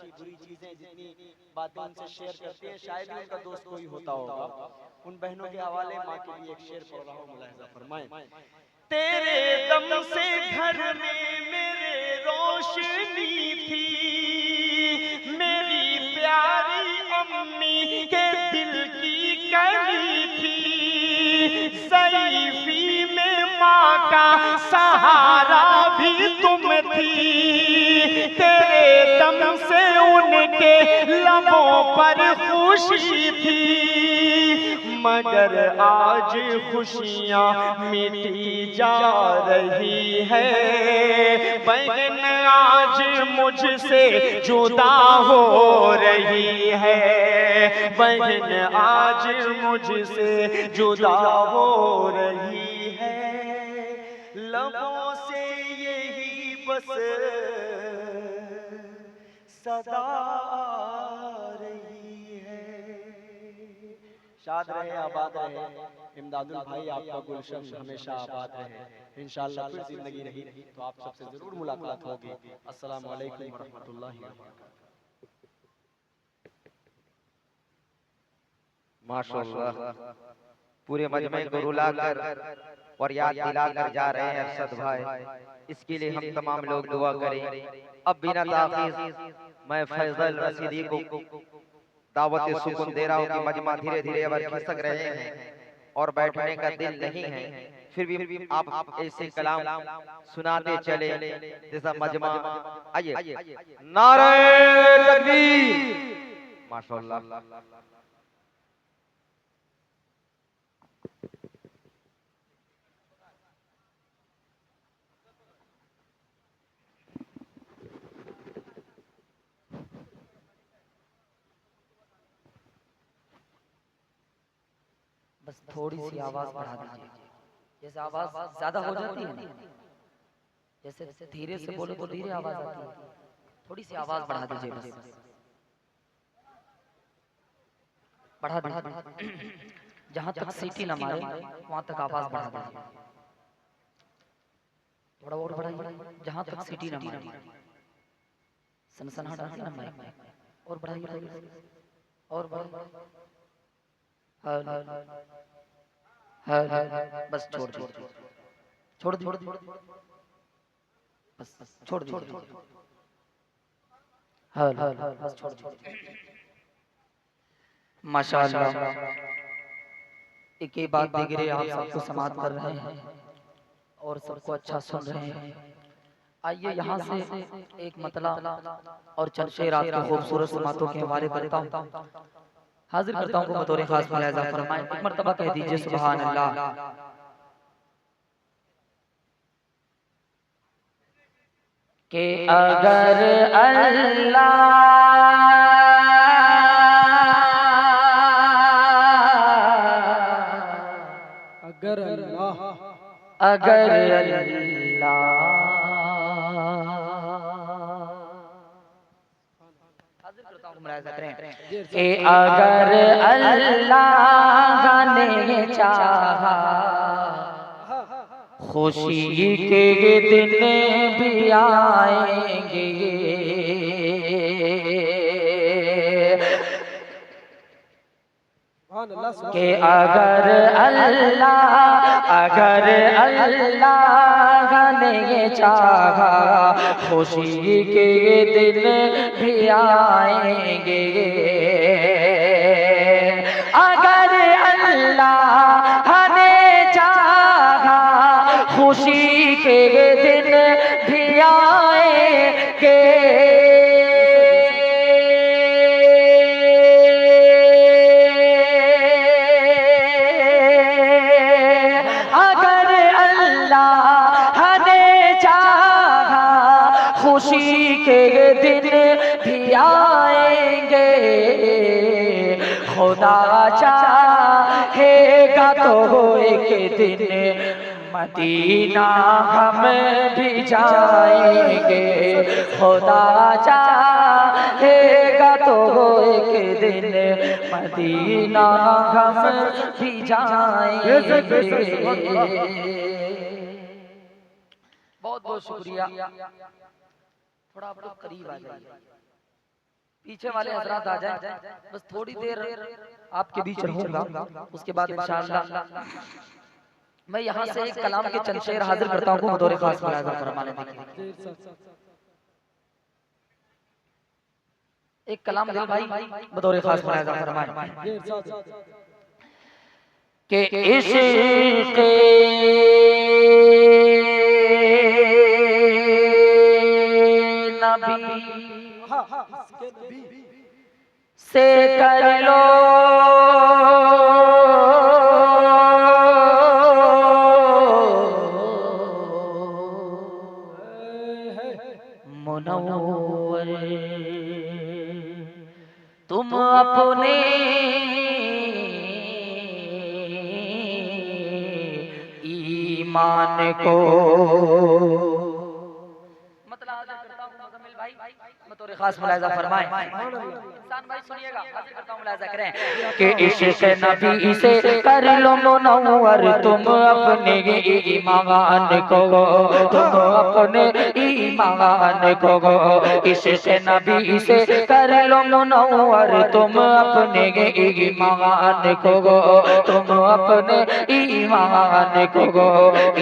अच्छी बुरी चीजें जितनी बातें उनसे शेयर करते हैं, शायद ही उनका दोस्त कोई होता होगा। उन बहनों के हवाले माँ के लिए एक शेर पढ़ रहा हूँ, मुलाहिजा फरमाएं। तेरे दम से घर में मेरे रोशनी थी, मेरी प्यारी अम्मी के दिल की कली थी, सईफी में माँ का सहारा भी तुम थी, तेरे दम से उनके लबों पर खुशी थी, मगर आज खुशियाँ मिटी जा रही है, बहन आज मुझसे जुदा हो रही है, बहन आज मुझसे जुदा हो रही है, लबों से यही बस सदा आ रही है। शाद रहे, आबाद रहे इमदादुल भाई, आपका गुलशन हमेशा आबाद रहे। इंशाअल्लाह फिर जिंदगी रही तो आप सबसे जरूर मुलाकात होगी। अस्सलाम वालेकुम वरहमतुल्लाहि वबरकातुहू। माशाअल्लाह, पूरे मजमे को रुलाकर और याद दिलाकर जा रहे हैं अरशद भाई। इसके लिए हम तमाम लोग दुआ करें। अब बिना ताखीर मैं फैजल रशीदी को दावत सुकून दे रहा हूँ कि मजमा धीरे धीरे अब खिसक रहे हैं और बैठने का दिल नहीं है, फिर भी आप ऐसे कलाम सुनाते चले जैसा मजमा। आइए, नारे तकबीर, माशाअल्लाह। बस थोड़ी सी आवाज बढ़ा दीजिए, जैसे आवाज ज्यादा हो जाती है ना, जैसे धीरे से बोलो तो धीरे आवाज आती है, थोड़ी सी आवाज बढ़ा दीजिए, बस बढ़ा दीजिए, जहां तक सीटी ना मारे वहां तक आवाज बढ़ा दीजिए, थोड़ा और बढ़ाइए जहां तक सीटी ना मारे, सनसनाहट आती है ना माइक में, और बढ़ाइए और बढ़ाइए, बस छोड़ दीजिए, छोड़ दीजिए, बस छोड़ दीजिए, बस छोड़ दीजिए। माशाअल्लाह, एक ही बात दिगरे आप सबको समाप्त कर रहे हैं और सबको अच्छा सुन रहे हैं। आइए यहाँ से एक मतला और चंद शेर आपके खूबसूरत समातों के हवाले करता हूँ, हाजिर करता हूँ बतौर खास मुलाहिजा फरमाएं। एक मर्तबा कह दीजिए सुभान अल्लाह। कि अगर अल्लाह अगर कि अगर अल्लाह ने चाहा खुशी के दिन भी आएंगे, कि अगर अल्लाह ने चाहा खुशी के दिन भी आएंगे, अगर अल्लाह ने चाहा खुशी के दिन भी आएंगे, खुशी के दिन भी आएंगे, खुदा चाहेगा तो एक दिन मदीना हम भी जाएंगे, खुदा चाहेगा तो एक दिन मदीना हम भी जाएंगे। बहुत बहुत शुक्रिया। थोड़ा आप लोग करीब आ जाइए। पीछे वाले हजरात आ जाएं, बस थोड़ी देर आपके बीच रहूंगा, उसके बाद इंशाअल्लाह मैं यहाँ से एक कलाम के चंद शेर हाजिर करता हूँ बतौर खास मुलाज़ा फरमाने देखिए। एक कलाम दिल भाई बतौर खास मुलाज़ा फरमाए कि इश्क़ नबी से कर लो मुनव्वर, तुम अपने ईमान को बतौर खास मुलाज़ा फरमाएं। इंसान भाई सुनिएगा, हाजिर करता हूं, मुलाज़ा करें कि इश्क़ नबी से कर लो मुनव्वर, तुम अपने ईमान को, तुम अपने ईमान को, इश्क़ नबी से कर लो मुनव्वर, तुम अपने ईमान को, तुम अपने ईमान को,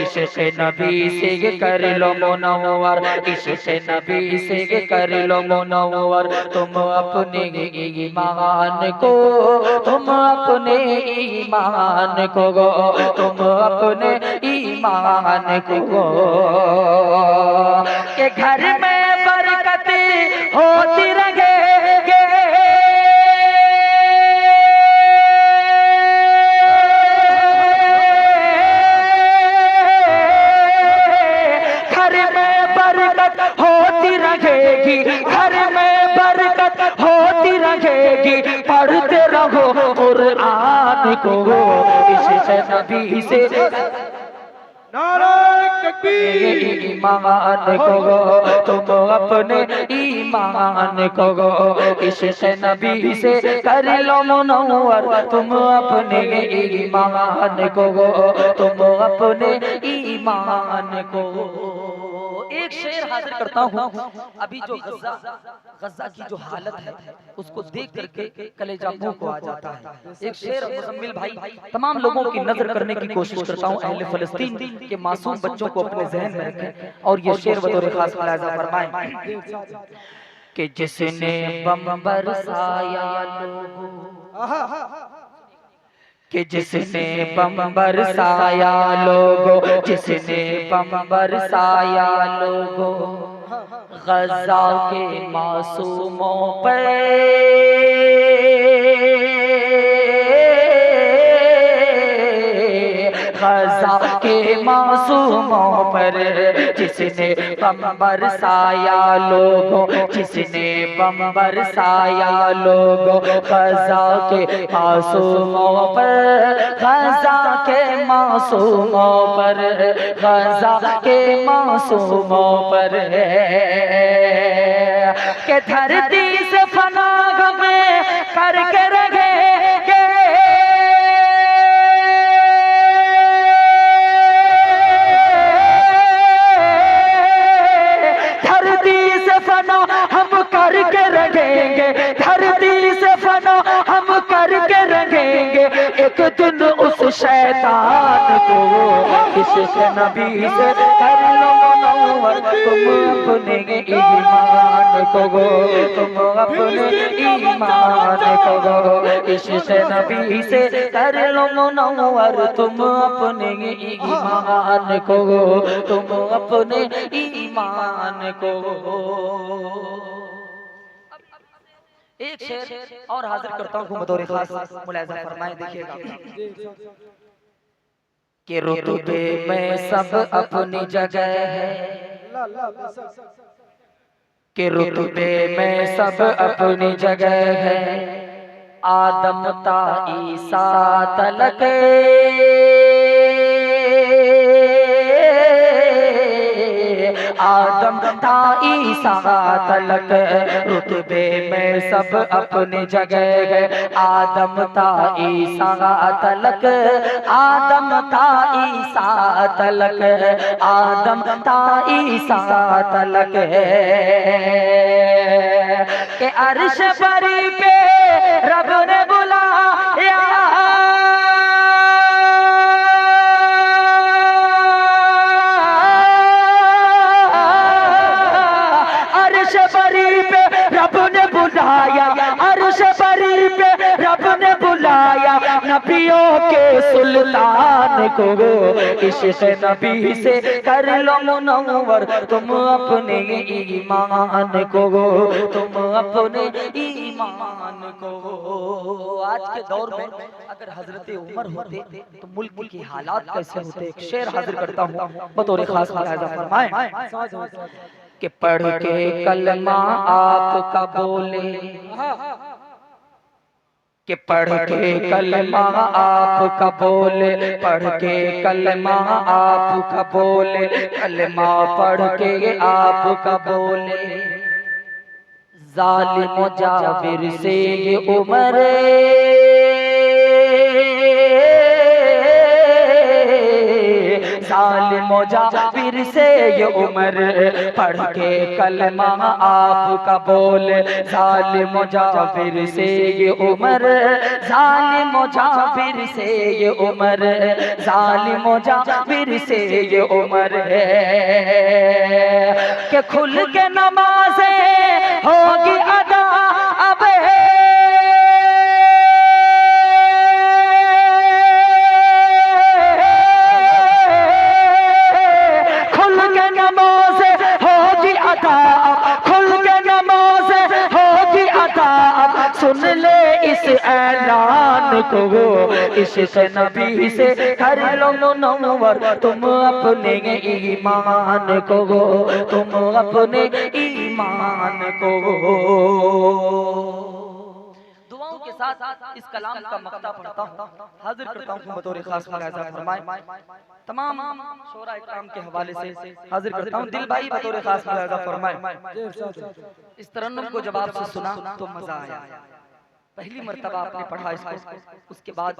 इश्क़ नबी से कर लो मुनव्वर, इश्क़ नबी से कर लो मुनव्वर, तुम अपने ईमान को, तुम अपने ईमान को, तुम अपने ईमान को, के घर में बरकत होती रहे, घर में बरकत होती रहेगी, घर में बरकत होती रहेगी, पढ़ते रहो कुरान को, इश्क़ नबी से ईमान को, तुम अपने ईमान को, इश्क़ नबी से कर लो मुनव्वर, तुम अपने ईमान को, तुम अपने ईमान को। एक शेर हाजिर करता हूँ, अभी जो गज़ा की जो हालत है उसको देख करके कलेजा मुंह को आ जाता है। एक शेर मुज़म्मिल भाई तमाम लोगों की नजर करने की कोशिश करता हूँ, अहले फ़लस्तीन के मासूम बच्चों को अपने जहन में रखें और ये शेर बतौर खास मुलाज़ा फरमाएं कि जिसने बम बरसाया लोगों, कि जिसने बम बरसाया लोगों, जिसने बम बरसाया लोगों, गज़ा के मासूमों पर, गज़ा के मासूमों पर, जिसने बम बरसाया लोगों, जिसने बम बरसाया लोगों, गज़ा के मासूमों पर, गज़ा के मासूमों पर, गज़ा के मासूमों पर, के धरती से फनाह में करके रखे, करके रखेंगे, धरती से फना हम करके रखेंगे, एक दिन उस शैतान को, इश्क़ नबी से कर लो मुनव्वर, तुम अपने ईमान को, तुम अपने ईमान को, इश्क़ नबी से कर लो मुनव्वर, तुम अपने ईमान को, तुम अपने ईमान को। एक शेर और हाजिर करता हूँ बतौर खास मुलाज़ा फरमाएं, देखिएगा कि रुतबे में सब अपनी जगह है, कि रुतबे में सब अपनी जगह है, आदम ता ईसा तलक, आदम ता ईसा तलक, रुतबे में सब अपनी जगह है, आदम ता ईसा तलक, आदम ता ईसा तलक, आदम ता ईसा तलक, कि अर्श परी पे रब ने बुलाया, अर्श परी पे रब ने बुलाया, अर्श परी पे रब ने बुलाया नबियों के सुल्तान को, इश्क़ नबी से कर लो मुनव्वर तुम अपने ईमान को, तुम अपने ईमान को। आज के दौर में अगर हजरत उमर होते तो मुल्क की हालात कैसे होते। एक शेर हाजिर करता हूँ बतौर खास मुलाहिज़ा फरमाएं कि पढ़ के कलमा आपका बोले, कि पढ़ के कलमा आपका बोले, पढ़ के कलमा आपका बोले, कलमा पढ़ के आपका बोले, जालिम जाबिर से ये उमर, जालिम जाबिर से ये उमर, पढ़ के कलमा आपका बोले, जालिम जाबिर से ये उमर, जालिम जाबिर से ये उमर, जालिम जाबिर से ये उमर के खुल के नमाज़े होगी अदा अब, सुन ले इस ऐलान को, इश्क़ नबी से कर लो मुनव्वर तुम अपने ईमान को, तुम अपने ईमान को। दुआओं के साथ इस कलाम का मक्ता पढ़ता हूँ, हाजिर करता हूँ बतौर खास मुलाहिज़ा फरमाएं, तमाम शोरा इकराम के हवाले से हाजिर करता हूँ। दिल भाई बतौर खास मुलाहिज़ा फरमाएं, इस तरन्नुम को जब आपसे सुना तो मजा आया। पहली मर्तबा आपने पढ़ा इसको, उसके बाद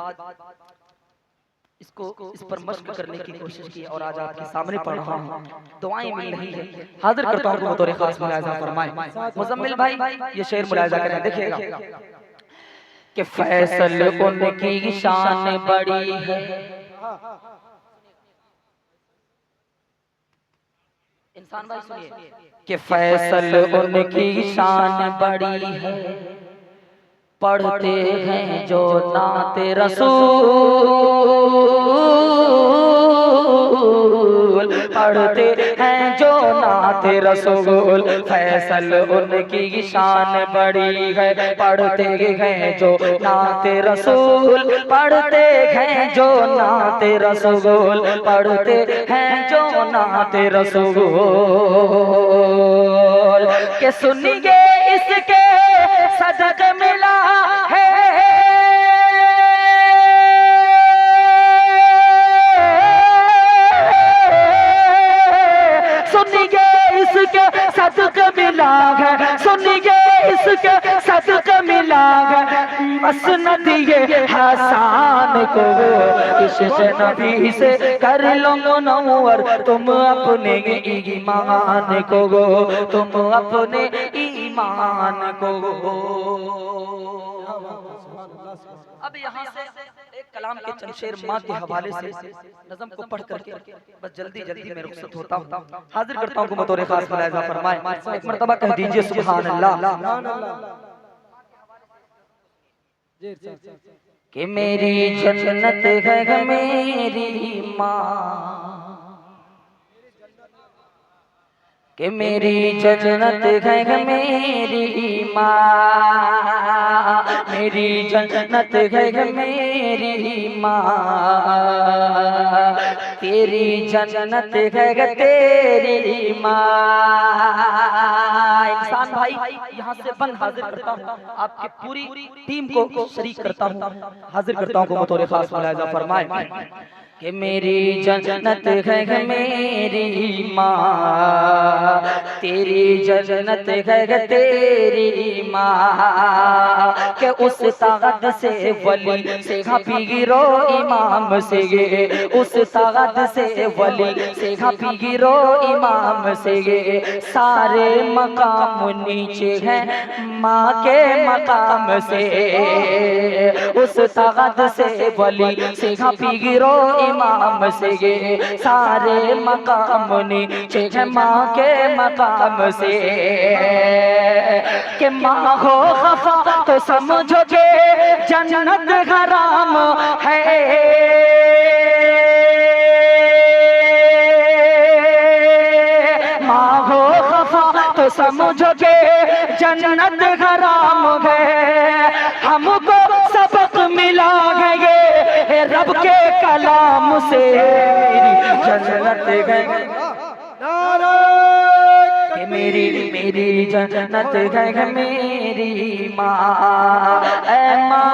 इसको इस पर मश्क करने की कोशिश की और आज आपके सामने पढ़ रहा हूँ, दुआएं मिल रही है। हाजिर करता हूँ बतौर खास मुलाहिज़ा फरमाएं। मुज़म्मिल भाई ये शेर मुलाहिज़ा करें, देखिएगा कि फैसल उनकी शान बड़ी है, इंसान भाई सुनिए, कि फैसल उनकी शान बड़ी है, पढ़ते हैं जो नाते रसूल, पढ़ते हैं जो नाते रसूल, फैसल उनकी शान बड़ी है, पढ़ते हैं जो नाते रसूल, पढ़ते हैं जो नाते रसूल, पढ़ते हैं जो नाते रसूल, के सुनिए इसके सदक मिला है, सुनिए इसके सदक मिला है, सुनिए इसके सदक मिला है मसनद ये हसान को, इश्क़ नबी से कर लो मुनव्वर तुम अपने ईमान को, तुम अपने ईमान को। अब यहाँ से एक कलाम के चंद शेर माँ के हवाले से नज़म को पढ़ करके बस जल्दी जल्दी मैं रुखसत होता हूँ, हाजिर करता हूँ बतौर खास मुलाहिज़ा फरमाएं। एक मर्तबा कह दीजिए सुभान अल्लाह। कि मेरी जन्नत है मेरी माँ, कि मेरी जन्नत है मेरी माँ, मेरी जन्नत है मेरी माँ, तेरी जन्नत है तेरी माँ। इंसान भाई यहाँ से बंद हाजिर करता हूँ, आपकी पूरी टीम को शरीक करता हूँ, हाजिर करता हूँ बतौर खास मुलाहिज़ा फरमाएं कि मेरी जन्नत है मेरी माँ, तेरी जन्नत है तेरी माँ, कि उस ताकत से वली से पीरो इमाम से गे, उस ताकत से वली से पीरो इमाम से गे, सारे मकाम नीचे हैं माँ के मकाम से, उस ताकत से वली से पीरो इमाम से गे, सारे मकाम नीचे है माँ के मकाम से, कि माँ हो खफा तो समझो के जन्नत हराम है, माँ हो खफा तो समझो के जन्नत हराम है, हमको सबक मिला है ये रब के कलाम से, मेरी जन्नत है कि मेरी जन्नत है मेरी माँ, ऐ माँ,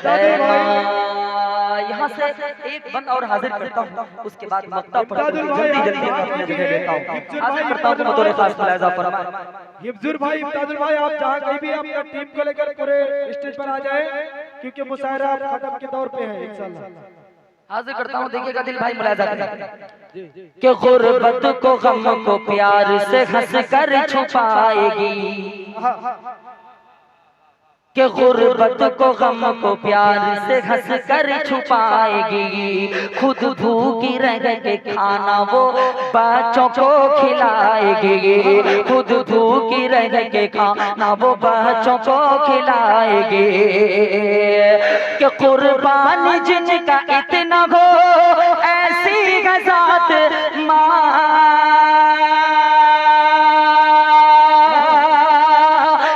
ऐ माँ। यहाँ से एक बंद और हाजिर करता हूँ, उसके बाद मक्ता पढ़ता हूँ, जल्दी जल्दी मैं अपनी जगह लेता हूँ, हाजिर करता हूँ कि बतौर खास मुलाहिजा फरमाएं। हिफ्जुर भाई, इम्ताजुल भाई, आप जहाँ कहीं भी अपना टीम को लेकर पूरे स्टेज पर आ जाए, क्योंकि मुशायरा खत्म के दौर पे है इंशाल्लाह। हाजिर करता हूँ, देखिएगा दिल भाई मुलाहिजा करें कि गुर्बत को गम को प्यार से हंस कर छुपाएगी, कि गुर्बत को गम को प्यार से हंस कर छुपाएगी, खुद भूखी रह के खाना वो बच्चों को खिलाएगी, खुद भूखी रह के खाना वो बच्चों को खिलाएगी, कि कुर्बानी जिनका इतना हो ऐसी गजात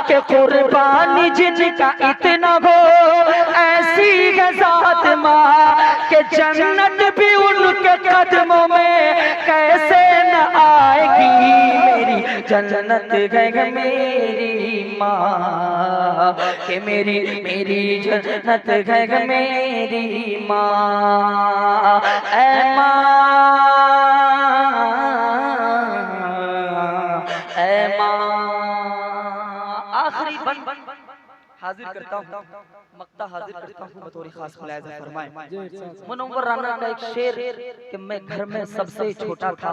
के कुर्बानी जिनका इतना हो ऐसी गजात माँ, के जन्नत भी उनके कदमों में कैसे न आएगी, मेरी जन्नत है मेरी माँ, के मेरी जन्नत है मेरी माँ, ऐ माँ, ऐ माँ। आखिरी बन हाजिर करता हूँ, मक्ता हाजिर करता हूँ, बतौर खास मुलाहिजा फरमाएं। मुनव्वर राना का एक शेर कि मैं घर में सबसे छोटा था,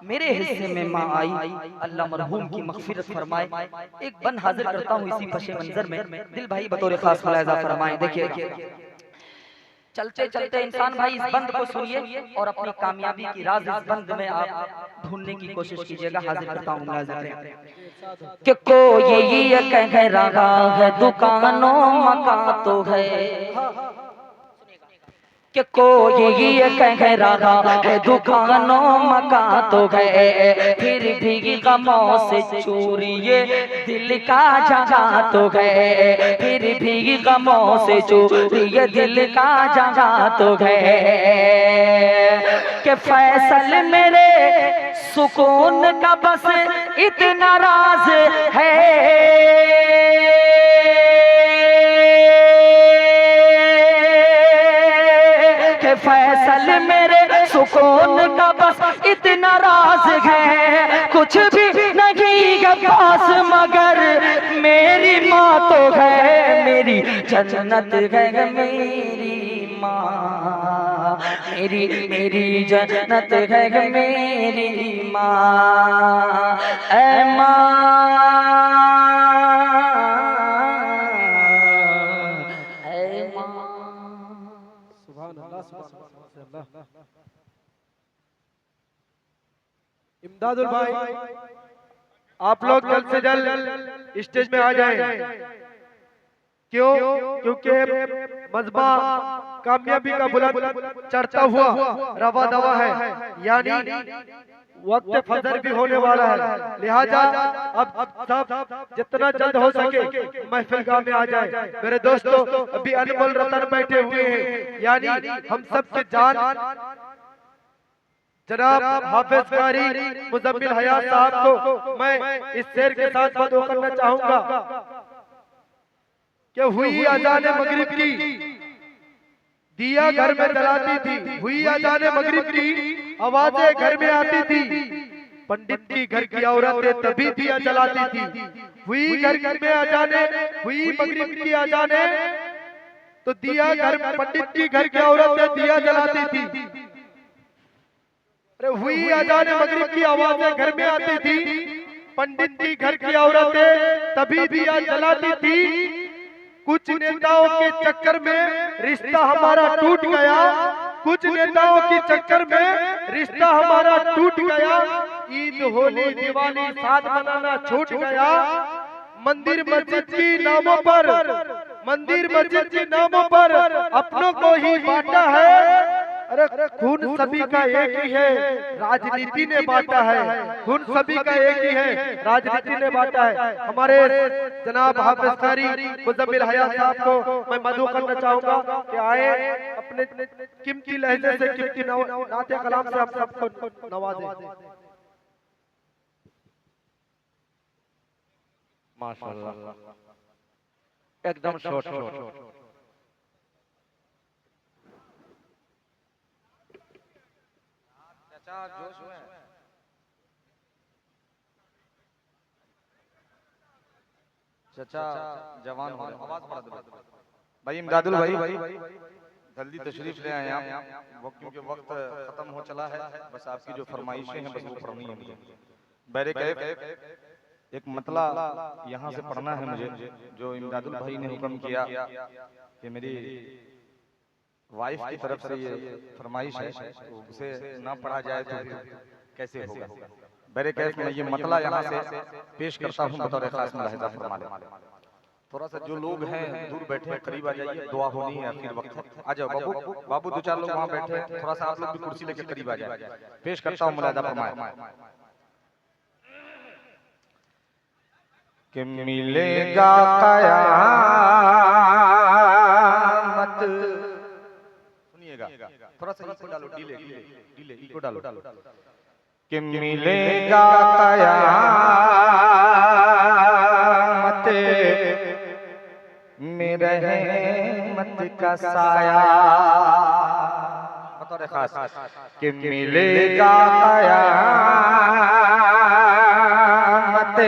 मेरे हिस्से में माँ आई, अल्लाह मरहूम की मग़फ़िरत फरमाए। एक बन हाजिर करता हूँ इसी पशे मंजर में, दिल भाई बतौर खास मुलाहिजा फरमाएं। देखिए, चलते चलते इंसान भाई इस बंद को सुनिए और अपनी कामयाबी की राज इस बंद में आप ढूंढने की कोशिश कीजिएगा। हाजिर करता हूँ मुलाहिजा करें कि कोई ये कह रहा है दुकानों मकान तो है, कि कोई ये कह रहा है दुकानों मकान तो है, फिर भी गमों से चूरी ये दिल का जगह तो है, फिर भी गमों से चूरी ये दिल का जगह तो है, कि फैसल मेरे सुकून का बस इतना राज है, फैसल मेरे सुकून का बस इतना राज है, कुछ भी नहीं है पास मगर मेरी माँ तो है, मेरी जन्नत है मेरी माँ, मेरी जन्नत है मेरी माँ, ऐ माँ, ऐ माँ। इमदादुल भाई, आप लोग जल्द से जल्द स्टेज में आ जाएं। क्यों? क्योंकि मजमा कामयाबी का बुलंद चढ़ता हुआ रवा दवा है, यानी वक्त फजर भी होने वाला है, लिहाजा अब सब जितना जल्द हो सके महफिल गाह में आ जाए। मेरे दोस्तों, अभी अनमोल रतन बैठे हुए हैं, यानी हम सब के जान जनाब हाफिज कारी मुजम्मिल हयात साहब को मैं इस शेर के साथ बात करना चाहूंगा कि हुई अजान मगरिब की दिया घर में जलाती थी, हुई अजान मगरिब की आवाजें घर में आती थी, पंडित की घर की औरतें तभी दिया जलाती थी, हुई घर में अजाने, हुई मगरिब की अजाने तो दिया घर, पंडित की घर की औरतें दिया जलाती थी। अरे हुई अजान मगरिब की आवाजें घर में आती थी, पंडित की घर की औरतें तभी दिया जलाती थी। कुछ नेताओं के चक्कर में रिश्ता हमारा टूट गया, कुछ नेताओं के चक्कर में रिश्ता हमारा टूट गया, ईद होली दिवाली साथ मनाना छूट गया। मंदिर मस्जिद की नामों पर, मंदिर मस्जिद के नामों पर अपनों को ही बांटा है। अरे खून सभी का एक ही है, राजनीति ने बांटा है, खून सभी का एक ही है, राजनीति ने बांटा है। हमारे जनाब हाफिज कारी मुज़म्मिल हयात साहब को मैं मदू करना चाहूंगा कि आए अपने कीमती लहजे से, कीमती नाते कलाम से हम सबको नवाजें। माशाल्लाह, एकदम शॉर्ट शॉर्ट। जोश में चाचा जवान हो रहे, आवाज बढ़ा दो भाई। इमदादुल भाई जल्दी तशरीफ ले आए आप, क्योंकि वक्त खत्म हो चला है। बस आपकी जो फरमाइशें हैं बस वो पढ़नी है मुझे। बैरे कैफ एक मतला यहाँ से पढ़ना है मुझे, जो इमदादुल भाई ने हुक्म किया कि मेरी वाइफ की तरफ से ये फरमाइश है, उसे ना पढ़ा जाए तो कैसे होगा। बैरे कैफ में ये मतला यहाँ से पेश करता हूँ बतौर खास मुलाहिजा फरमा लें। थोड़ा सा जो लोग हैं दूर बैठे हैं करीब आ जाइए, दुआ होनी है आखिर वक्त है। आ जाओ बाबू, बाबू दो चार लोग वहाँ बैठे हैं, थोड़ा सा आप लोग भी कुर्सी लेके करीब आ जाए। पेश करता हूँ मुलाहिजा फरमाए कि मिलेगा कयामत, सुनिएगा थोड़ा सा इको डालो, डीले इको डालो, कि मिलेगा कयामत में रहमत का साया, बतौर खास कि मिलेगा कयामत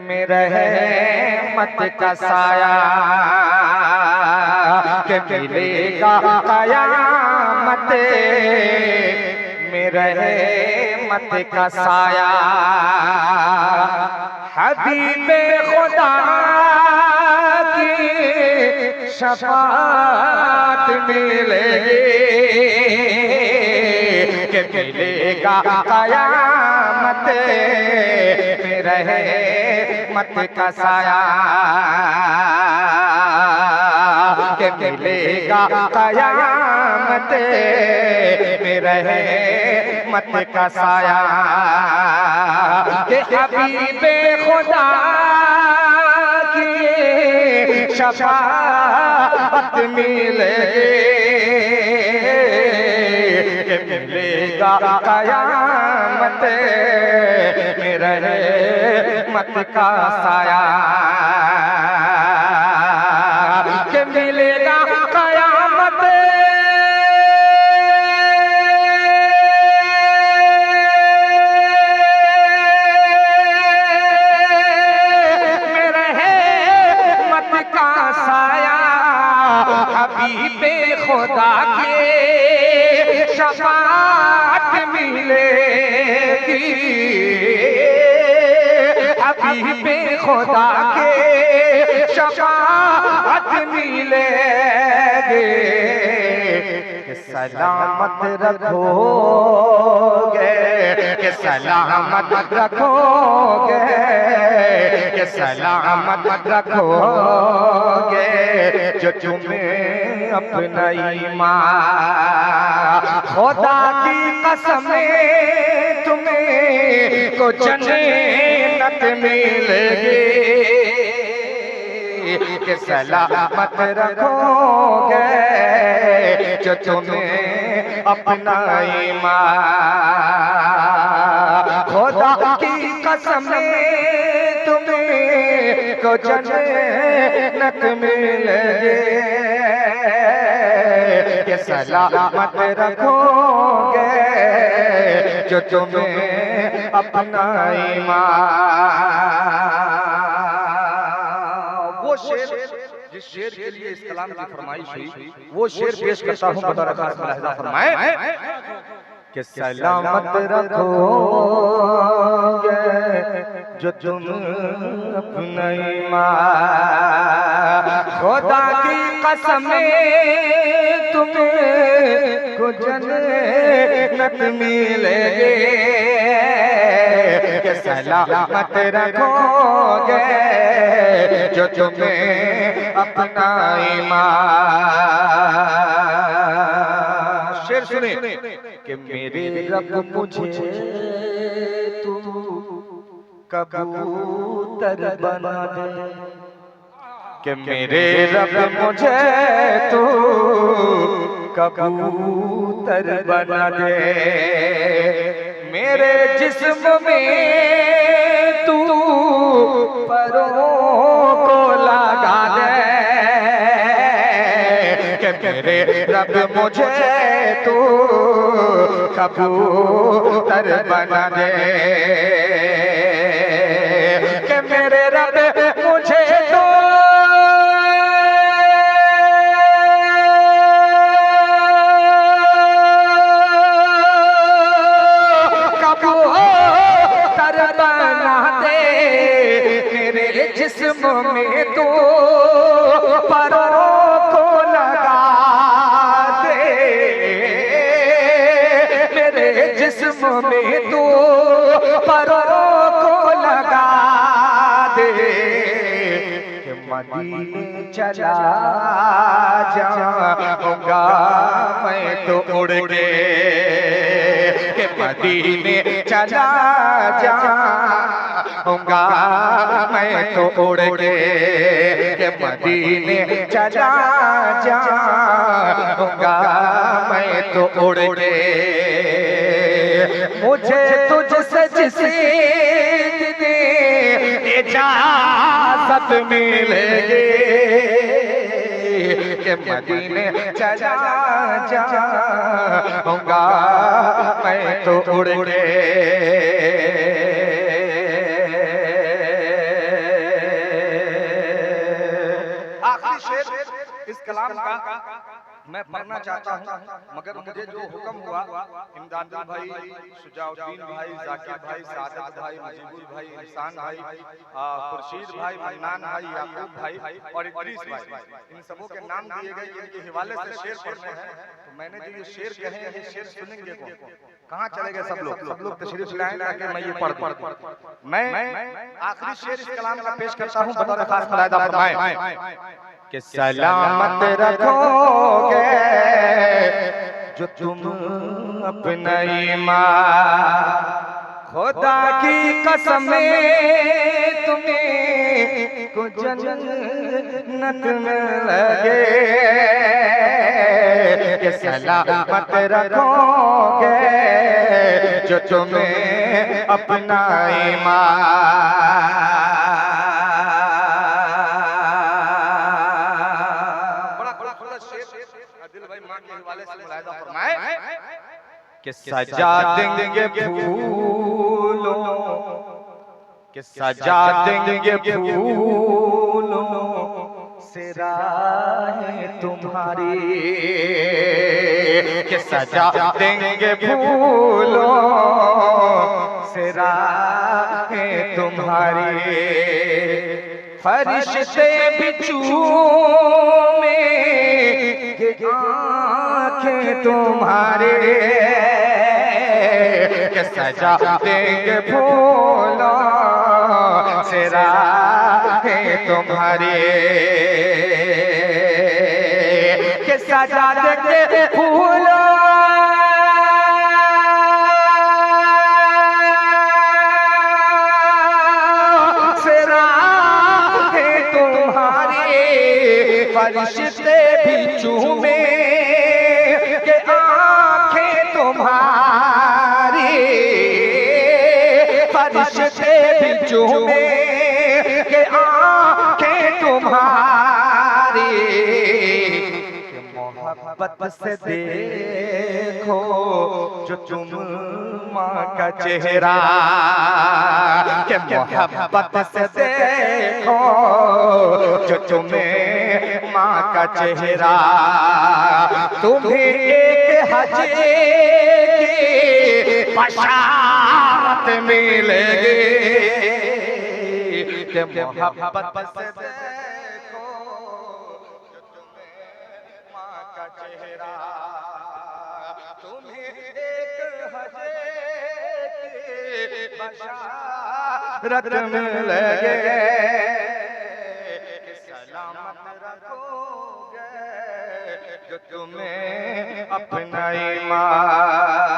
में रहमत का साया, कि मिलेगा कयामत में रहमत का साया। हबीबे खुदा की शफाअत मिलेगी, कि मिलेगा कयामत में रहमत का साया, कि मिलेगा कयामत में रहमत का साया, कि हबीबे खुदा की शफाअत मिलेगी, कि मिलेगा कयामत में रहमत का साया, कि मिलेगा कयामत में रहमत का साया। हबीबे खुदा के शफाअत मिलेगी, हबीबे खुदा के शफाअत मिलेगी, कि सलामत रखोगे, कि सलामत रखोगे, कि सलामत रखोगे जो तुम्हें अपना ईमान। खुदा की कसम तुम्हें को जन्नत मिलेगी, कि सलामत रखोगे जो तुम्हें अपना ईमान। खुदा की कसम तुम्हें को जन्नत मिलेगी कि सलामत रखोगे जो तुम्हें अपना ईमान। वो शेर जिस शेर के लिए इस कलाम की फरमाइश हुई वो शेर पेश करता हूँ बतौर खास मुलाहिजा फरमाए कि सलामत रखोगे जो तुम अपना ईमान। खुदा की कसम तुम्हें को जन्नत मिलेगी कि सलामत रखोगे जो तुम्हें अपना ईमान। शेर सुने कि मेरे रब मुझे तू कबूतर बना दे कि मेरे रब मुझे तू कबूतर बना दे। मेरे जिस्म में तू परों को लगा दे कि मेरे रब मुझे तू कबूतर बना दे कि मेरे रब मुझे तो कबूतर बना दे। मेरे जिस्म में तू परों को लगा दे मेरे जिस्म में तू परों को लगा दे कि मदीने चला जाऊंगा मैं तो उड़ के कि मदीने चला जाऊंगा मैं तो उड़ के कि मदीने चला जाऊंगा मैं तो उड़ के। मुझे तुझसे जिसे इजाजत मिलेगी कि मदीने चला जाऊंगा मैं तो उड़ के। आखिरी शेर इस कलाम का मैं पढ़ना चाहता हूँ मगर मुझे जो हुक्म हुआ इमदादुल भाई, शुजाउद्दीन भाई, जाकिर भाई, सादत भाई, मुजीबुल भाई, इंसान भाई, खुर्शीद भाई, मन्नान भाई, याकूब भाई और इदरीस भाई, इन सबों के नाम दिए गए इनके हवाले से शेर पढ़ने हैं। तो मैंने जो ये शेर कहे ये शेर सुनेंगे कौन? कहाँ चले गए सब लोग तशरीफ लाएं ताकि मैं ये पढ़ दूं। मैं आखिरी शेर इस कलाम का पेश करता हूँ बतौर खास मुलाहिजा फरमाएं कि सलामत रखोगे जो तुम अपना ईमान। खुदा की कसम तुम्हें को जन्नत मिलेगी कि सलामत रखोगे जो तुम्हें अपना ईमान। कि सजा देंगे फूलों कि सजा देंगे फूलों से राहें तुम्हारी कि सजा देंगे फूलों से राहें तुम्हारी। फरिश्ते भी चूमे आँखें तुम्हारे कि सजा देंगे फूलों से राहें तुम्हारी कि सजा देंगे फूलों फरिश्ते भी चूमे के आँखें तुम्हारी। फरिश्ते भी चूमे आंखें तुम्हारी कि मोहब्बत से देखो जो तुम माँ का चेहरा, कि मोहब्बत से देखो जो तुम्हें माँ का चेहरा, तुम्हें एक हजे की बशारत मिलेगी कि मोहब्बत से देखो जो तुम्हें माँ का चेहरा, तुम्हें एक हजे की बशारत मिलेगी कि सलामत रखोगे जो तुम्हें अपना ईमान।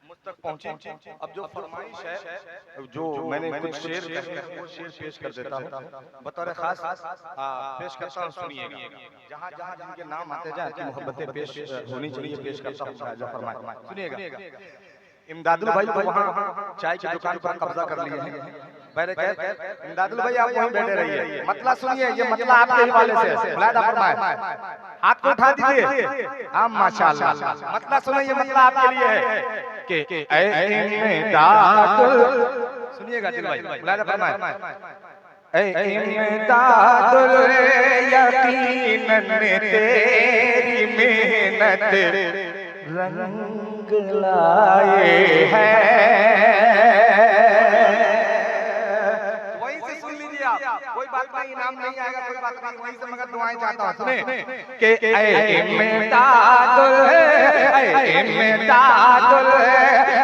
मुझ तक पहुंचे। अब जो फरमाइश है, जो मैंने कुछ शेर कहे हैं, वो शेर पेश कर देता हूँ बतौर खास पेश करता हूँ, सुनिएगा। जहाँ जहाँ जिनके नाम आते जाए कि मोहब्बतें पेश होनी चाहिए, पेश करता हूँ जो फरमाइश, सुनिएगा। इमदादुल भाई तो वहाँ चाय की दुकान पर कब्जा कर लिए हैं। मैंने कहा इमदादुल भाई आप वहीं बैठे रहिए, मतलब सुनिए, ये मतलब आपके हवाले से मुलाहिदा फरमाए, हाथ को उठा दीजिए। हाँ माशाल्लाह, मतलब सुनिए, ये मतलब आपके लिए है कि ऐ इमदादुल, सुनिएगा दिल भाई, मुलाहिदा फरमाए, ऐ इमदादुल यकीनन तेरी मेहनत रंग लाए है। वहीं से सुन लीजिए आप, कोई बात नहीं, इनाम नहीं आएगा, कोई बात नहीं, वहीं से मगर दुआएं चाहता हूँ। सुने कि ऐ इमदादुल, ऐ इमदादुल,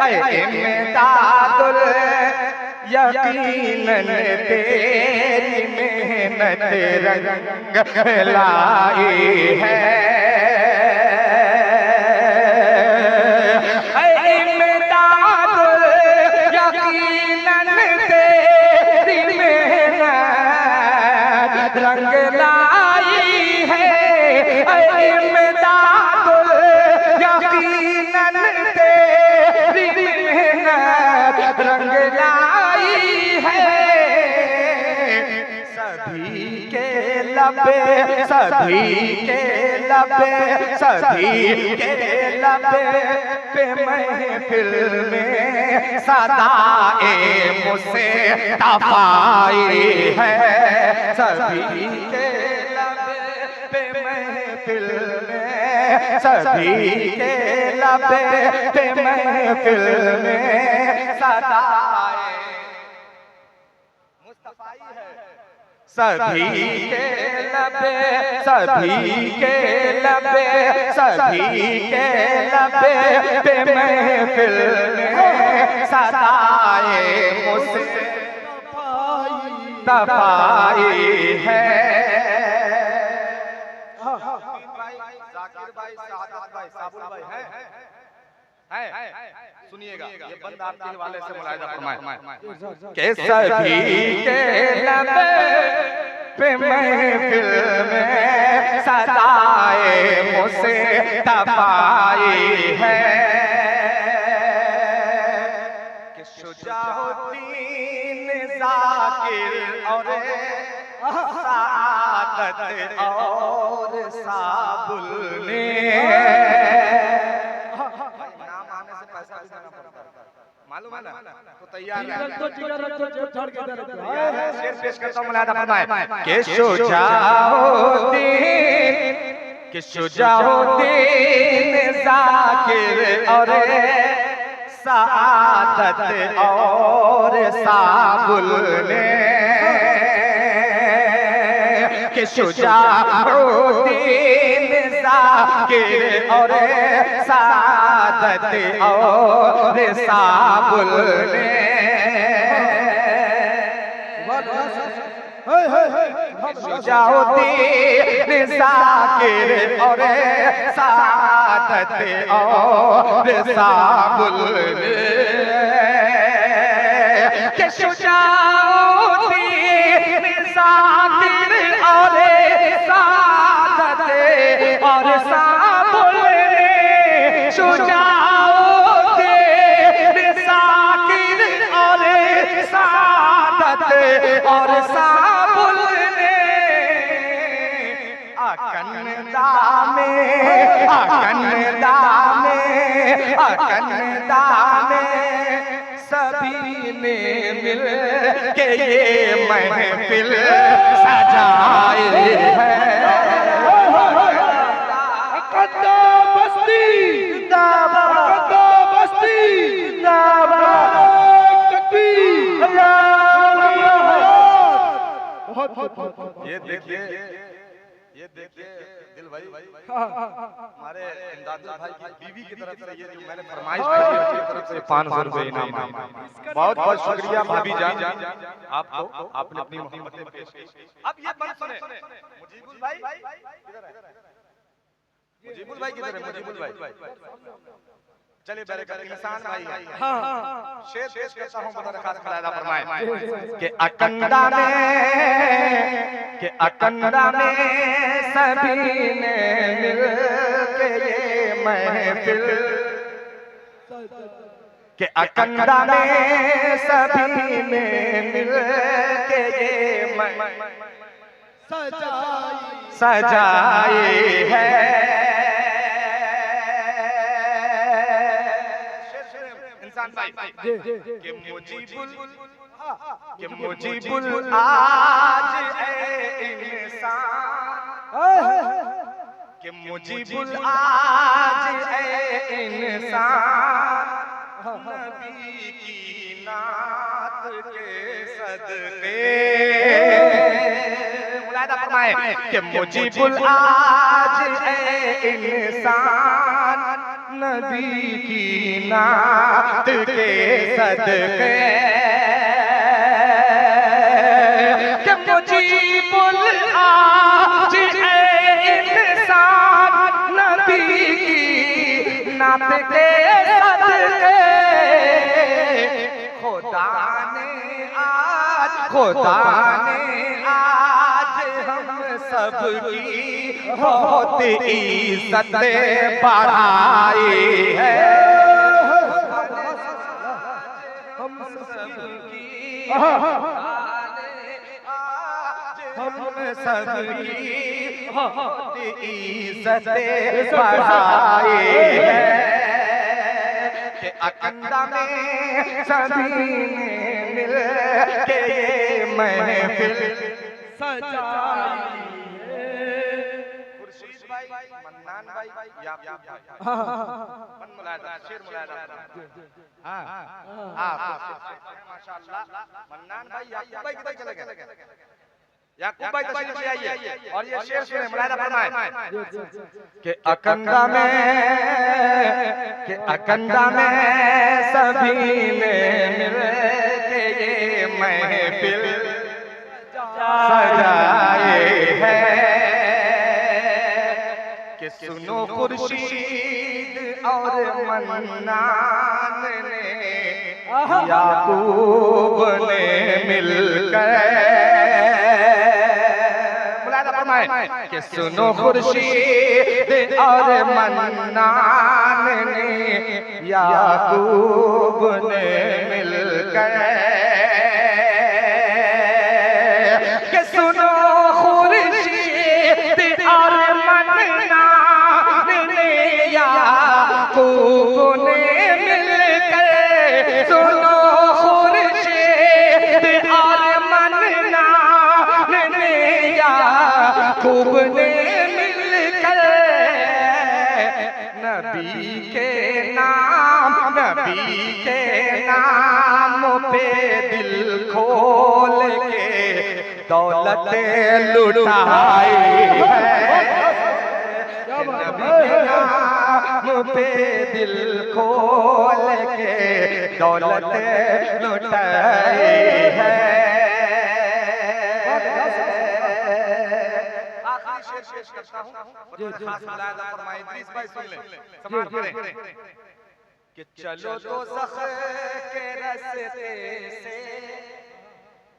ऐ इमदादुल यकीनन तेरी मेहनत रंग लाई है। रंग लाई है इमदादुल यकीनन तेरी मेहनत रंग लाई है। सभी के लबे, सभी के लबे, सभी के लबे पे महफिल में सदाए मुझसे तफाई है। सभी के लबे पे महफिल में, सभी के लबे पे महफिल में सदाए मुस्तफाई है। सभी के लबे, सभी के लबे, सभी के लबे पे महफिल में सदाए मुझसे तफाई है। जाकिर भाई, सादत भाई, साबुल भाई हैं? सुनिएगा, ये बंद आपके हवाले से मुलाहिदा फरमाए कि सभी के लबे पे महफिल में सदाए मुझसे तफाई है कि शुजाउद्दीन जाकिर और सादत और साबुल ने मालूम है ना, तो तैयार है। शेर पेश करता हूं, मुलाहिदा फरमाए कि शुजाउद्दीन जाकिर और सादत और साबुल ने कि शुजाउद्दीन जाकिर और सादत और साबुल ने शुजाउद्दीन जाकिर और सादत और साबुल ने कि शुजाउद्दीन जाकिर और साबुल ने अकन्दा में सभी ने मिल के ये महफिल सजाए है। अकन्दा बस्ती जिंदाबाद, अकन्दा बस्ती जिंदाबाद, तकबीर, बहुत ये देखिए दिल भाई हमारे इमदादुल भाई की बीवी की तरफ से ये जो मैंने फरमाइश करी है उसकी तरफ से 500 रुपए इनाम है। बहुत बहुत शुक्रिया भाभी जान आपको, आपने अपनी मोहब्बतें पेश की। अब ये बात सुने, मुजीबुल भाई किधर है? मुजीबुल भाई किधर है? मुजीबुल भाई चलिए बरकत इंसान भाई है। शेर पेश करता हूं, बता रखा खलादा फरमाए कि अकन्दा में सभी ने मिल के ये महफिल, कि अकन्दा में सभी ने मिल के ये सजाए है। कि मुजीबुल आज इंसान, कि मुजीबुल आज इंसान नबी की नात के सदके, मुलाहिदा फरमाए कि मुजीबुल आज इंसान नबी की नात के सदके, कि मुजीबुल आज इंसान नबी की नात के सदके, खुदा ने आज हम सबकी बहुत इज्जत बढ़ाई है। हम सबकी बहुत इज्जत बढ़ाई है। कि अकन्दा में सभी ने मिल के ये महफिल सजाई है। खुर्शीद भाई, मन्नान भाई, याकूब भाई, मन मुलाहिदा, शेर मुलाहिदा, हां माशाअल्लाह। मन्नान भाई, याकूब भाई किधर चले गए? याकूब भाई तशरीफ ले आइए और ये शेर सुने, मुलाहिदा फरमाए कि अकन्दा में सभी ने मिल के ये महफिल सजाए है। कि सुनो खुर्शीद और मन्नान ने याकूब ने मिलकर, कि सुनो खुर्शीद और मन्नान ने याकूब ने मिलकर, कि सुनो खुर्शीद और मन्नान ने याकूब ने मिलकर, सुनो खुर्शीद और मन्नान ने याकूब ने मिलकर नबी के नाम पे दिल खोल के दौलत लुटाई है। नबी के नाम पे दिल खोल के दौलत लुटाई है। पेश करता हूं, खास मुलाहिदा फरमाए, इदरीस भाई सुन ले, समाअत करें कि चलो दोज़ख के रास्ते से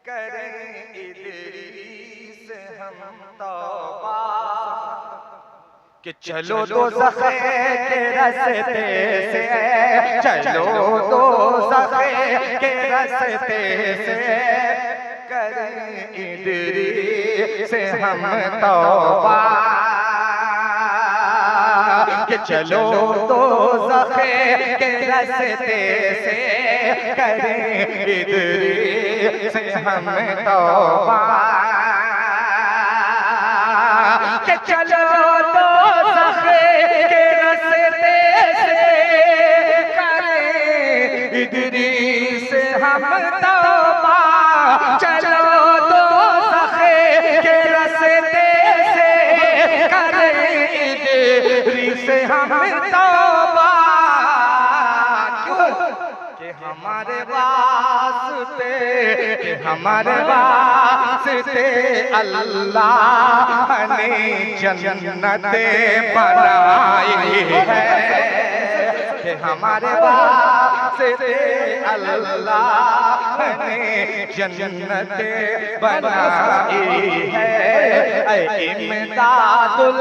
करें इदरीस हम तौबा, कि चलो दोज़ख के रास्ते से, चलो दोज़ख के रास्ते से इधरी से हम तौबा कि चलो दोज़खे के रास्ते से करें इधरी से हम तौबा कि चलो दोज़खे के रास्ते से करें इधरी से हम तौबा चलो दोज़खे के रास्ते से करें इधरी से हम तौबा कि हमारे वास्ते अल्लाह ने जन्नत बनाई है कि हमारे वास्ते अल्लाह ने जन्नत बनाई है। इमदादुल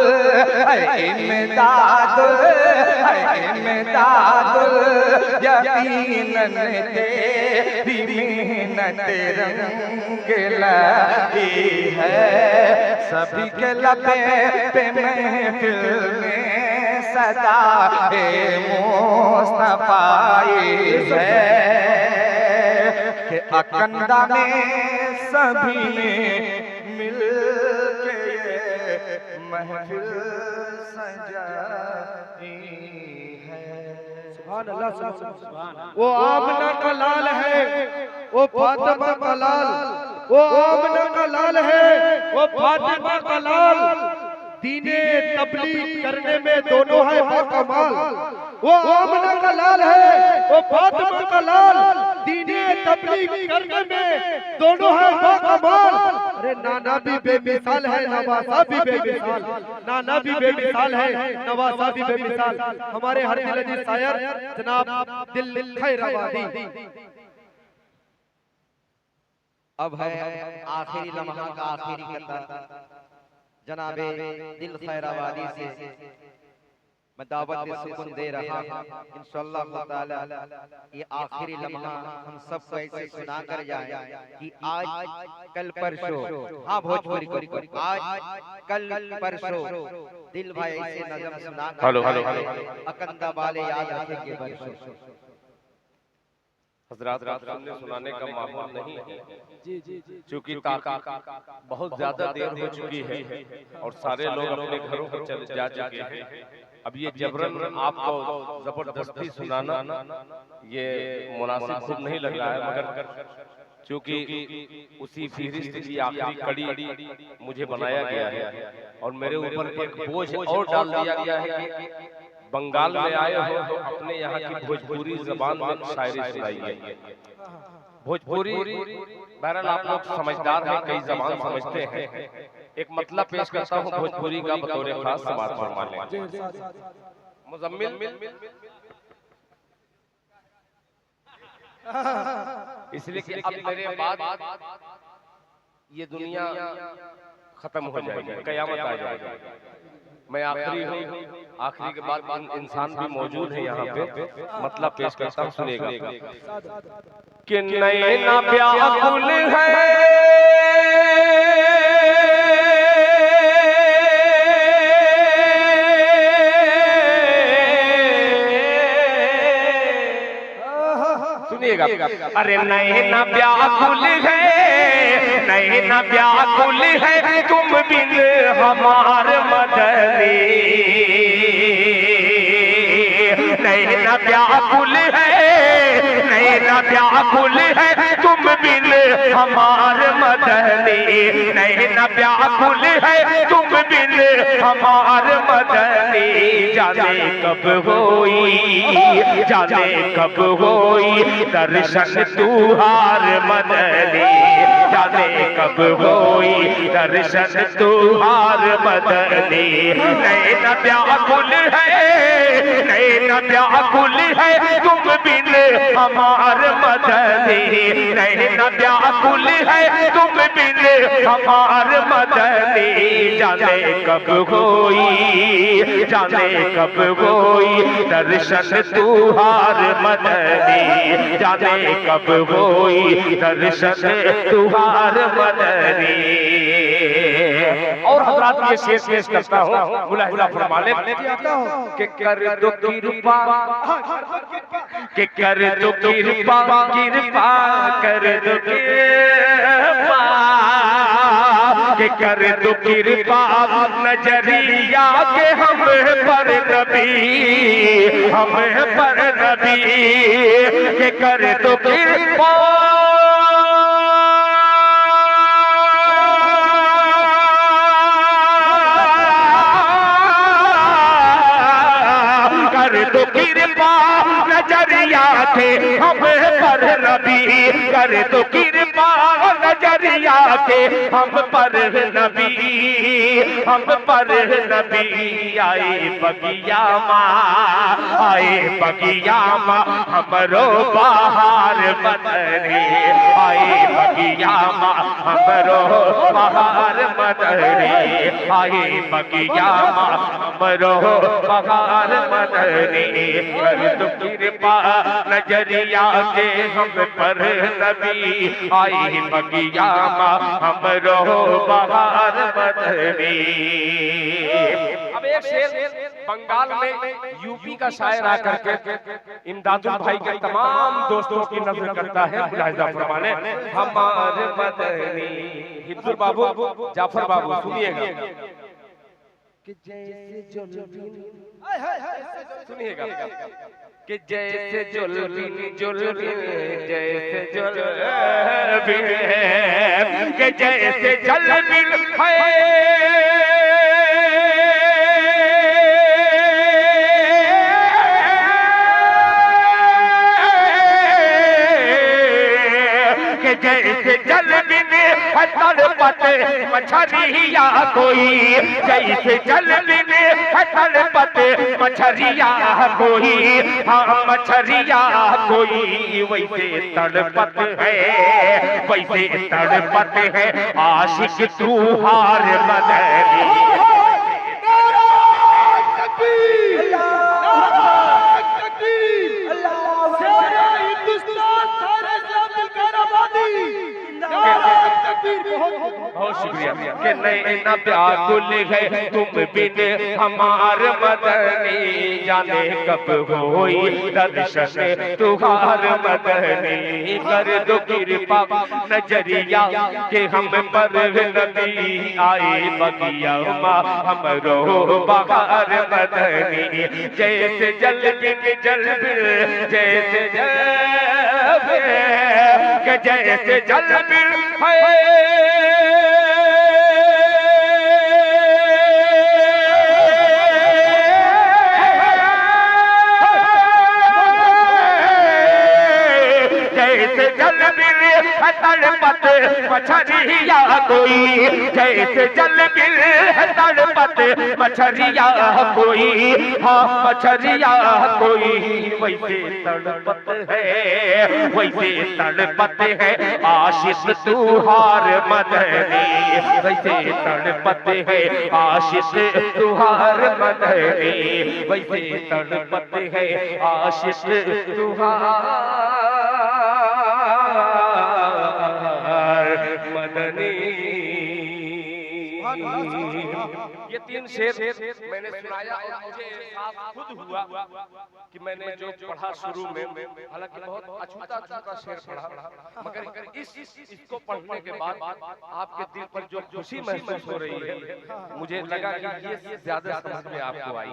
यकीनन तेरी मेहनत रंग लाई है। सभी के लबे पे महफिल में सदा मुस्तफाई है कि अकंदा में सभी ने मिल के ये महफिल सजाई है। सुभान अल्लाह। वो आमना का लाल है, वो फातिमा का लाल, वो आमना का लाल है, वो फातिमा का लाल। दीने तबलीग करने में दोनों है बाकमाल। वो आमना का लाल है, वो फातिमा का लाल। दीने तबलीग करने में दोनों है बाकमाल। अरे नाना भी बेमिसाल है, नवासा भी बेमिसाल। नाना भी बेमिसाल है, नवासा भी बेमिसाल। हमारे हर दिल अजीज शायर जनाब दिल खैराबादी। अब है आखिरी लम्हा का आखिरी कदर जनाबे दिल खैराबादी से मैं दावत सुकून दे रहा हूँ। इंशाअल्लाह ताला ये आखिरी लम्हा हम सबको ऐसे सुना कर जाए कि आज कल परसों, हाँ भोजपुरी को आज कल परसों दिल भाई ऐसे नज़म सुना कर अकंदा वाले याद रखेंगे परसों। हजरात सामने सुनाने का माहौल नहीं है क्योंकि बहुत ज्यादा देर हो चुकी है और सारे लोग अपने घरों को चले जा चुके हैं। अब ये जबरन आपको जबरदस्ती सुनाना ये मुनासिब खुद नहीं लग रहा है, मगर क्योंकि उसी फहरिस्त की आखिरी कड़ी मुझे बनाया गया है और मेरे ऊपर एक बोझ और डाल दिया गया है कि बंगाल में आए हो तो अपने यहाँ की भोजपुरी जबान में शायरी सुनाइए। भोजपुरी बहरहाल आप लोग समझदार हैं, कई जबान समझते हैं। एक मतलब पेश करता हूँ भोजपुरी का बतौर खास समाज फरमा लें। मुजम्मिल इसलिए कि अब मेरे बाद ये दुनिया खत्म हो जाएगी, कयामत आ जाएगी। मैं आखिरी हूँ, आखिरी के बाद इंसान भी मौजूद है यहाँ पे। मतलब पेश करता हूँ, सुनेगा कि नैना व्याकुल है सुनिएगा। अरे नैना व्याकुल है, नैना व्याकुल है तुम बिन हमार मदनी। नैना व्याकुल है, नैना व्याकुल है तुम बिन हमार मदनी। नैना व्याकुल है तुम बिन हमार मदनी। जाने कब होई, जाने कब होई दर्शन तुहार मदनी। जाने कब होई दर्शन तुहार मदनी। नैना व्याकुल है, नैना व्याकुल है तुम बिन हमार मदनी। नैना व्याकुल है तुम बिन हमार मदनी जाने कब होई, जाने कब होई दर्शन तुहार मदनी, जाने कब होई दर्शन तुहार मदनी। और हजरात ये शेर पेश करता हूँ, मुलाहिजा फरमा ले कि कर दो कृपा, कि कर दो कृपा, कृपा कर दो कृपा, कि कर दो कृपा नजरिया के हम पर नबी, हम पर नबी, कि कर दो कृपा तो कृपा नजरिया थे हम पर नबी, कर तो कृपा नजरिया के हम पर नबी, हम पर नबी। आए बगिया माँ, आए बगिया माँ हमरो बाहर मदनी, आए बगिया माँ हमरो बाहर मदनी, आए बगिया माँ हमरो बाहर मदनी। कर दो कृपा नजरिया के हम पर नबी, आई बगिया माँ हमरो बाहर मदनी। अब एक शेर बंगाल में यूपी का शायर आकर के इमदादुल भाई के तमाम दोस्तों की नजर करता है, मुलाहिजा फरमाने हमारे मदनी। हिब्दुल बाबू, जाफर बाबू सुनिएगा कि जैसे जुल्फिन, सुनिएगा कि जैसे जुल्फिन जुल्फिन, जैसे जुल्फिन कि जैसे जुल्फिन है कि जैसे जुल्फिन है तड़पत मछरिया कोई, जैसे जुल्फिन है तड़पत मछरिया कोई, हाँ मछरिया कोई, वैसे तड़पत है, वैसे तड़पत है आशिक तुहार मदनी। बहुत शुक्रिया कि नैना व्याकुल है तुम बिन हमार मदनी, जाने कब होई दर्शन तुहार मदनी। कर दो कृपा नजरिया के हम पर नबी, आए बगिया माँ हमरो बाहर मदनी। जैसे जल बिन जल बिन, जैसे जल बिन, जैसे जल बिन जैसे जल बिन तड़पत मछरिया कोई, जैसे जल बिन तड़पत मछरिया कोई, हाँ मछरिया कोई, वैसे तड़पत है, वैसे तड़पत है आशिक तुहार मदनी, वैसे तड़पत है आशिक तुहार मदनी, वैसे तड़पत है आशिक तुहार मदनी। ये तीन शेर मैंने सुनाया और मुझे एहसास खुद हुआ कि मैंने जो पढ़ा शुरू में, हालांकि बहुत अछूता अछूता शेर पढ़ा, मगर इसको पढ़ने के बाद आपके दिल पर जो खुशी महसूस हो रही है, मुझे लगा कि ये ज्यादा समझ में आपको आई।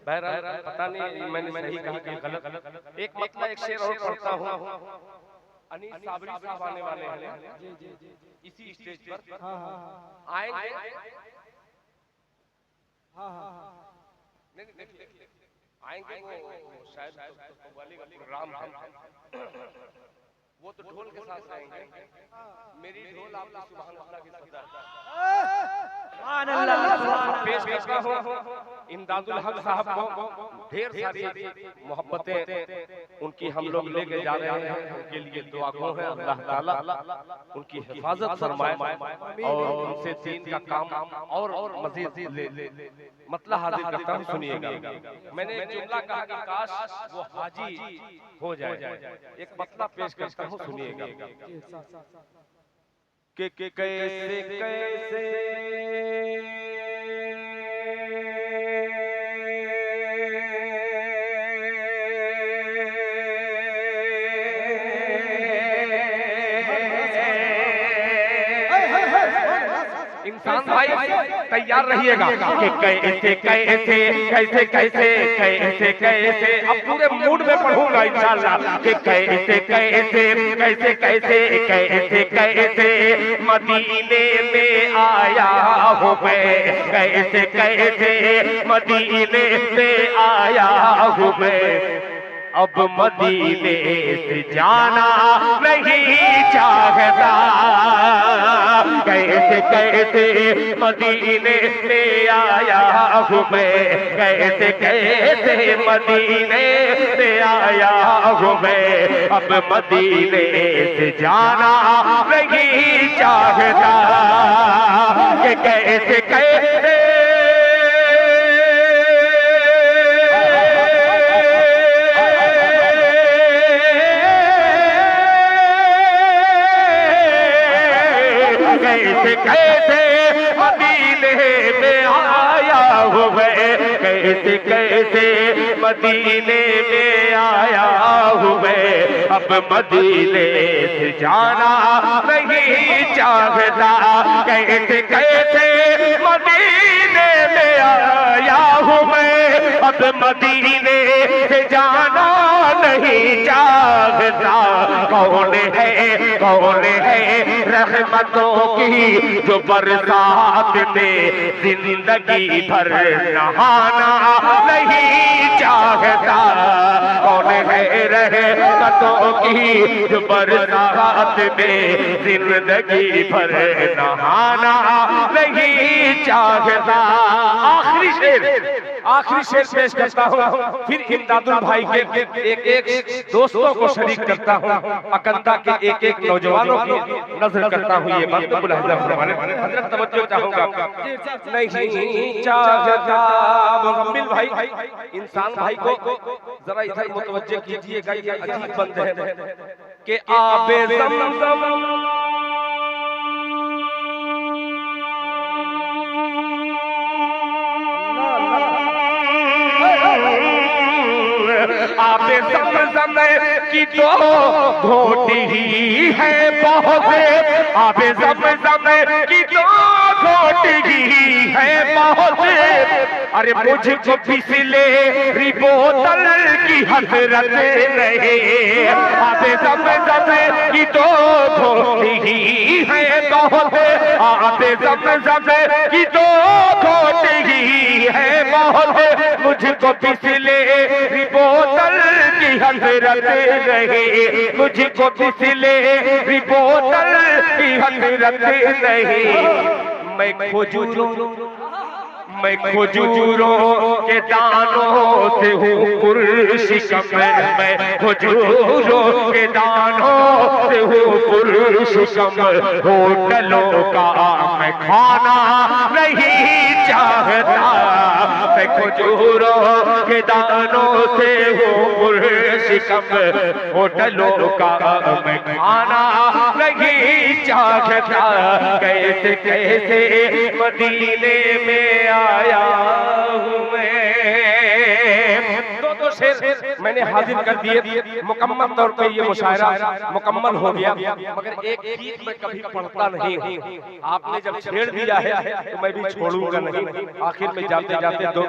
बहरहाल पता नहीं मैंने सही कहा कि गलत। एक मतलब एक शेर और पढ़ता हूँ। अनीस साबरी साहब आने वाले हैं इसी स्टेज पर, आएंगे आएंगे वो शायद वाली का प्रोग्राम है, वो तो ढोल के साथ आएंगे। मेरी ढोल आपको सुभान अल्लाह की सदा पेश करता हूँ। इमदादुल हक साहब को ढेर सारी मोहब्बतें उनकी हम लोग लेके जा रहे हैं, उनके लिए दुआ गो है अल्लाह ताला उनकी हिफाजत फरमाए और उनसे दीन का काम और मजीद मतलब हाजिर करता हूँ। सुनिएगा, मैंने जुमला कहा कि काश वो हाजी हो जाए, एक मतलब पेश करता हूँ, सुनिएगा। के कैसे कैसे इंसान भाई तैयार रहिएगा कि कैसे कैसे कैसे कैसे कैसे कैसे अब पूरे मूड में पढ़ूंगा इंशाल्लाह कि कैसे कैसे कैसे कैसे कैसे कैसे मदीने में आया हूँ मैं, कैसे कैसे मदीने में आया हूँ मैं, अब मदीने से जाना नहीं चाहता, कैसे कैसे मदीने से आया हूँ मैं, कैसे कैसे मदीने से आया हूँ मैं, अब मदीने से जाना नहीं चाहता, कि कैसे कैसे कैसे कैसे मदीने में आया हूँ मैं, कैसे कैसे मदीने में आया हूँ मैं, अब मदीने से जाना नहीं चाहता, कैसे कैसे मदीने में आया हूँ मैं, अब मदीने से जाना नहीं चाहता। कौन है रहमतों की जो बरसात में जिंदगी भर नहाना नहीं चाहता, कौन है रहमतों की जो बरसात में जिंदगी भर नहाना नहीं चाहता। आखिरी शेर पेश करता हूँ, फिर इमदादुल भाई के एक दोस्तों को शरीक करता हूँ, अकंदा के एक नौजवानों की नजर करता हूँ। ये बात हजरत तवज्जो चाहूंगा, नहीं चाहता मुकम्मिल भाई, इंसान भाई को जरा इधर मुतवज्जो कीजिएगा, ये अजीब बंद है कि आबे ज़मज़म आबे ज़मज़म की तो घोटी ही है बहुत, आबे ज़मज़म की तो घोटी ही है बहुत, अरे मुझको पिछले बोतल की हसरत नहीं, आबे ज़मज़म की तो घोटी ही है बहुत, आबे ज़मज़म की तो घोटी ही है बहुत, मुझको पिछले बोतल की हसरत नहीं, मुझको पिछले बोतल की हसरत नहीं, मैं खजूरों के दानों से हूँ पुरशिकम, मैं खजूरों के दानों से हूँ पुरशिकम, होटलों का मैं खाना नहीं चाहता, मैं खजूरों के दानों से हूँ पुरशिकम, होटलों का मैं खाना नहीं चाहता, कैसे कैसे मदीने में आया हूँ मैं। दो शेर मैंने हाजिर कर दिए, मुकम्मल तौर पे ये मुशायरा मुकम्मल हो गया, मगर एक गीत मैं कभी पढ़ता नहीं हूँ, आपने जब छेड़ दिया है तो मैं भी छोड़ूंगा नहीं। आखिर में जाते जाते दो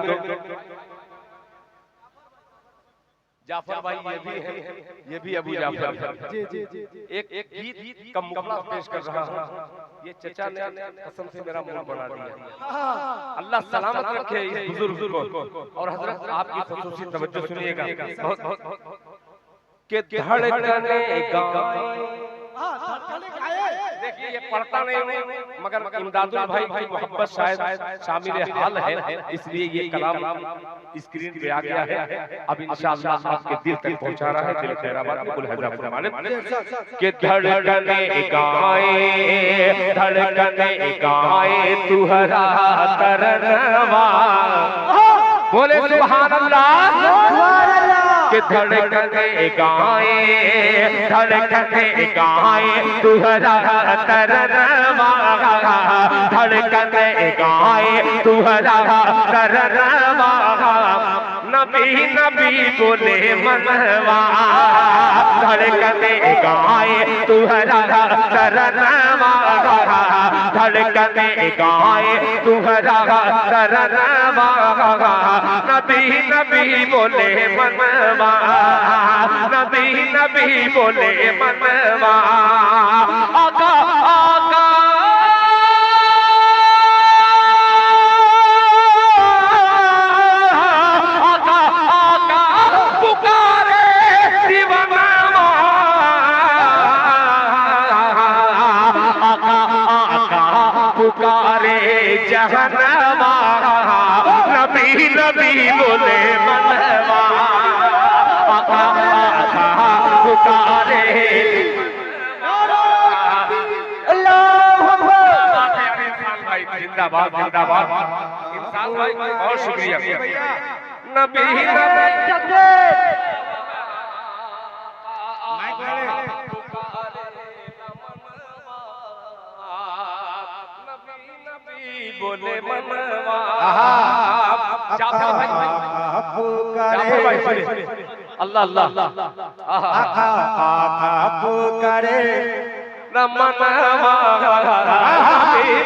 जाफर भाई ये भी है, ये भी अबू जाफर एक गीत का मुकाबला पेश कर रहा हूँ। ये चचा ने कसम से मेरा मुंह बना दिया, अल्लाह सलामत रखे इस बुजुर्ग को। और हजरत आपकी खुसूसी तवज्जो सुनिएगा, बहुत के धड़कने गाए, देखिए ये पढ़ता नहीं हूँ, मगर इमदादुल भाई की मोहब्बत शायद शामिल हाल है, इसलिए ये कलाम स्क्रीन पे आ गया है। अब इंशाअल्लाह आपके दिल तक पहुंचा रहा है। दिल खैराबाद में गुलहजा फरमाने के धड़कने गाए तुहरा तरनवा, बोले सुभान अल्लाह के धड़कने गाए तुहरा तरनवा, धड़कने गाए तुहरा तरनवा, नबी नबी बोले मनवा, धड़कने गाए तुहरा तरनवा, धड़कने गाए तुहरा तरनवा, नबी नबी बोले मनवा, नबी नबी बोले मनवा, आका आका पुकारे जहनवा, नबी नबी बोले मनवा, आका आका पुकारे जिंदाबाद जिंदाबाद। इंसान भाई बहुत शुक्रिया। नबी नबी बोले मनवा, जाफर भाई अल्लाह अल्लाह पुकारे मनवा,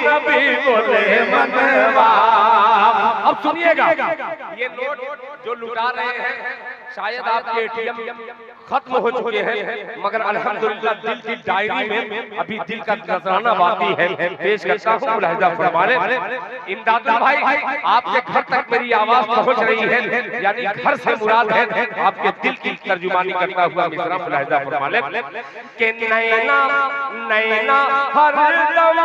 नबी बोले मनवा। अब सुनिएगा, ये नोट जो लुटा रहे हैं शायद आपके एटीएम खत्म हो चुके हैं, मगर अल्हम्दुलिल्लाह दिल की डायरी में अभी दिल का नजराना बाकी है। पेश करता हूँ मुलाहिजा फरमाने। इमदादुल भाई आपके घर तक मेरी आवाज पहुंच रही है, यानी घर से मुराद है आपके दिल की तर्जुमानी करता हुआ मिसरा मुलाहिजा फरमाने के नैना नैना हरदम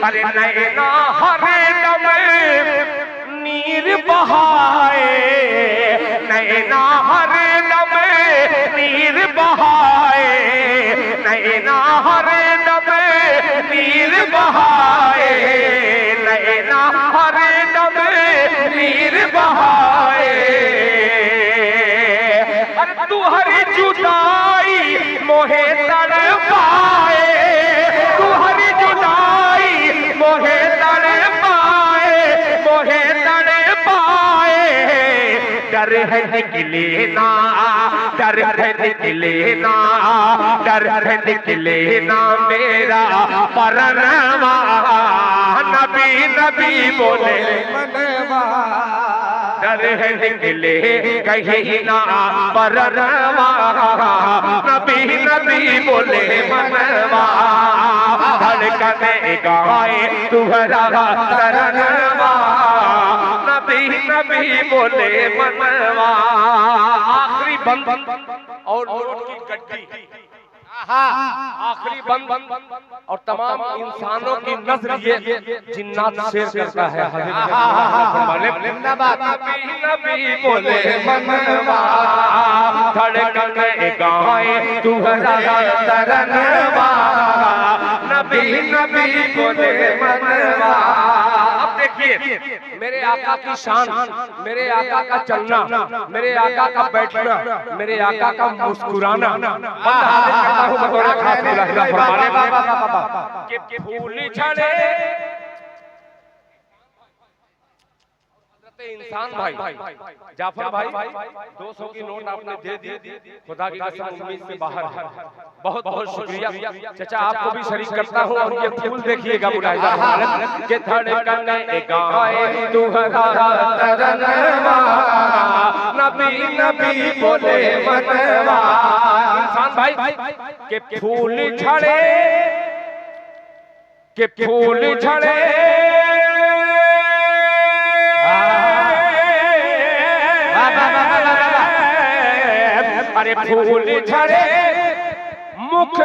अरे नैना हरदम नीर बहाए, नैना हरदम नीर बहाए, नैना हरदम नीर बहाए, नैना हरदम नीर बहाए। अरे तू हरी जुदाई मोहे तड़पाए, तू हरी जुदाई मोहे तड़पाए, मोहे तड़पाए। डर है निकले ना, डर है निकले ना, डर है निकले ना मेरा परनवा, नबी नबी बोले मनवा, डर है निकले कहीं ना परनवा, नबी नबी बोले मनवा, धड़कने गाए तुहरा तरनवा, नबी नबी बोले मनवा। आखिरी बंद और नोट की गड्डी, आखिरी बंद और तमाम इंसानों की नजर ये जिन्नात शेर करता है। नबी बोले मनवा, धड़कने गाए तुहरा तरनवा, नबी नबी बोले मनवा। अब देखिए मेरे आका की शान, मेरे आका का चलना, मेरे आका का बैठना, मेरे आका का मुस्कुराना, कि फूल झड़े इंसान भाई, जाफर भाई 200 की नोट आपने दे दी, खुदा की कसम उम्मीद से बाहर है। बहुत बहुत शुक्रिया चाचा, आपको भी शरीक करता हूँ। और ये फूल देखिएगा मुलाहिजा के धड़कने गाए तुहरा तरनवा, नबी नबी बोले मनवा। इंसान भाई के फूल झड़े, के फूल झड़े अरे फूल झड़े मुख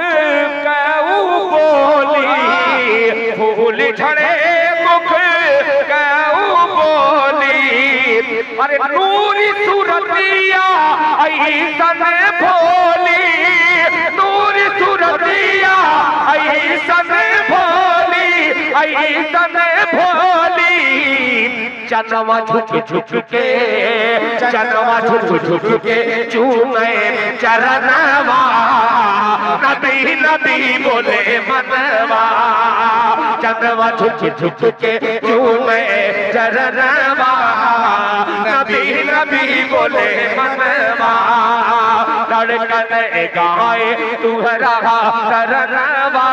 कऊ बोली, फूल झड़े मुख कऊ बोली, अरे नूरी सूरतिया ऐसन भोली, नूरी सूरतिया ऐसन भोली, ऐसन भोली, चनवा झुक झुक के, चनवा झुक झुक के चूमे चरणवा, नबी नबी बोले मनवा, चनवा झुक झुक के चूमे चरणवा, नबी नबी बोले मनवा, धड़कन गाए तुहरा तरनवा,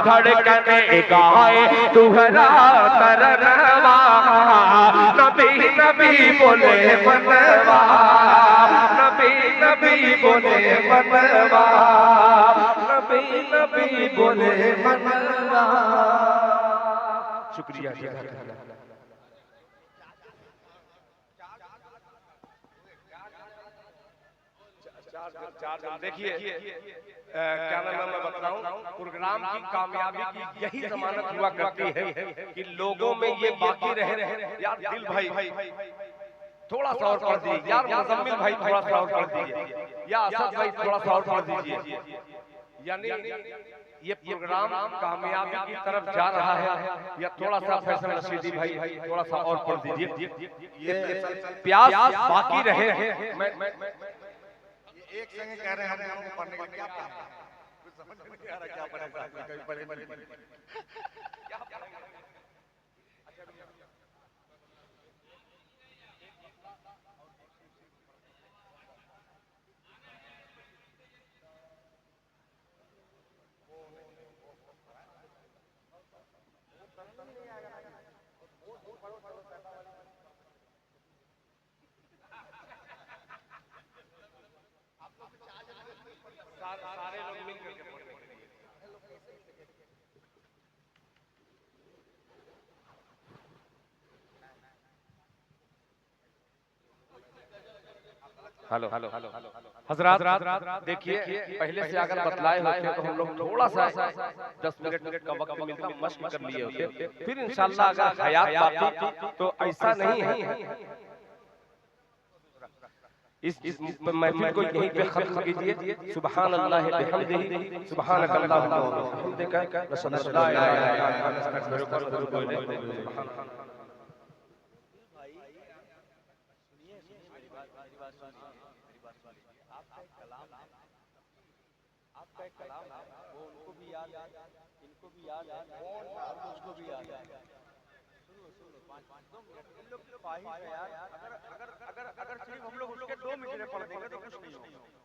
धड़कन गाए तुहरा तरनवा, नबी नबी बोले मनवा, नबी नबी बोले मनवा, नबी नबी बोले मनवा। शुक्रिया। देखिए क्या नाम है, मैं बताऊं, प्रोग्राम की कामयाबी की यही जमानत हुआ करती है कि लोगों में ये बाकी रहे। यार दिल भाई थोड़ा सा और पढ़ दीजिए, यार मुजम्मिल भाई थोड़ा सा और पढ़ दीजिए, या असद भाई थोड़ा सा और पढ़ दीजिए। यानी ये प्रोग्राम कामयाबी की तरफ जा रहा है, या थोड़ा सा फैसल रशीदी भाई थोड़ा सा और पढ़ दीजिए, ये प्यास बाकी रहे। मैं एक संग कह रहे हैं हमको पढ़ने का क्या कुछ समझ नहीं आ रहा, क्या पढ़ेगा सारे लोग मिलकर हेलो हेलो हेलो हजरात, देखिए पहले से अगर बतलाए होते तो हम लोग थोड़ा सा 10 मिनट का वक्त मिलता, मशक कर लिए होते, फिर इंशाल्लाह अगर हयात बाकी तो ऐसा नहीं है। इस महफिल को यहीं पे खत्म कीजिए। सुभान अल्लाह बिहम्दिही, सुभान अल्लाह बिहम्दिका, ला इलाहा इल्ला अंता अस्तगफिरुका व अतूबु इलैक। आपका एक कलाम है, वो उनको भी याद है, इनको भी याद है, और मुझको भी याद है। सुनो 5-2 मिनट इन लोग की ख्वाहिश है यार, अगर सिर्फ हम लोग उसके 2 मिनट पढ़ देंगे तो कुछ नहीं होगा।